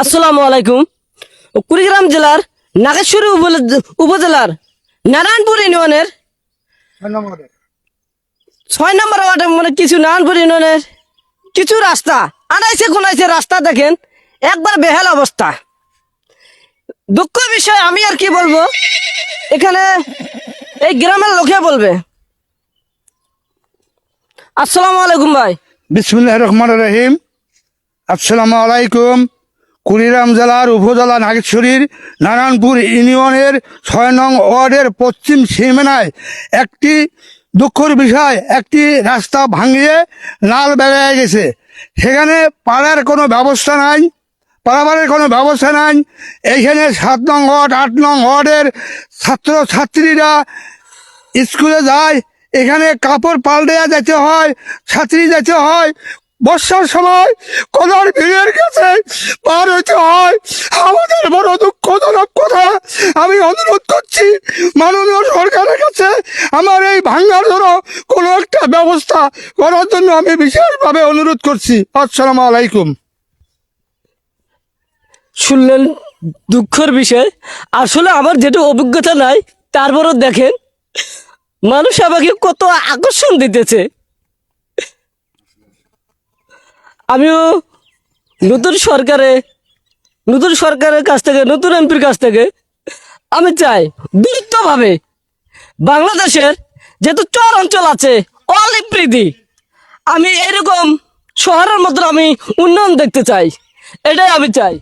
আসসালামু আলাইকুম। কুড়িগ্রাম জেলার নাগেশ্বরী উপজেলার নারায়ণপুর ইউনিয়নের 6 নম্বর ওয়ার্ডে মানে কিছু নারায়ণপুর ইউনিয়নের কিছু রাস্তা আনাইছে কোনাইছে রাস্তা দেখেন একবার বেহাল অবস্থা। দুঃখ বিষয় আমি আর কি বলবো, এখানে এই গ্রামের লোকে বলবে। আসসালামু আলাইকুম ভাই। বিসমিল্লাহির রহমানির রহিম। আসসালামু আলাইকুম। কুড়িগ্রাম জেলার উপজেলা নাগেশ্বরীর নারায়ণপুর ইউনিয়নের 6 নং ওয়ার্ডের পশ্চিম সীমানায় একটি দুঃখের বিষয়, একটি রাস্তা ভাঙিয়ে লাল বেড়ে গেছে। সেখানে পাড়ার কোনো ব্যবস্থা নাই, পারাবারের কোনো ব্যবস্থা নাই। এইখানে 7 নং ওয়ার্ড 8 নং ওয়ার্ডের ছাত্রছাত্রীরা স্কুলে যায়, এখানে কাপড় পাল্টে যেতে হয়, ছাত্রী যেতে হয়। বর্ষার সময় কলার ভিড়ের কাছে পার হইতে হয়। আমাদের বড় দুঃখজনক কথা। আমি অনুরোধ করছি মাননীয় সরকারের কাছে আমার এই ভাঙ্গার জন্য কোনো একটা ব্যবস্থা করার জন্য আমি বিশেষভাবে অনুরোধ করছি। আসসালামু আলাইকুম। শুনলেন দুঃখের বিষয়। আসলে আমার যেটা অভিজ্ঞতা নাই, তারপরও দেখেন মানুষ আমাকে কত আকর্ষণ দিতেছে। আমিও নতুন সরকারের কাছ থেকে, নতুন এমপির কাছ থেকে আমি চাই দ্রুতভাবে বাংলাদেশের যেহেতু চর অঞ্চল আছে অলিপ্রিদি, আমি এরকম শহরের মধ্যে আমি উন্নয়ন দেখতে চাই, এটাই আমি চাই।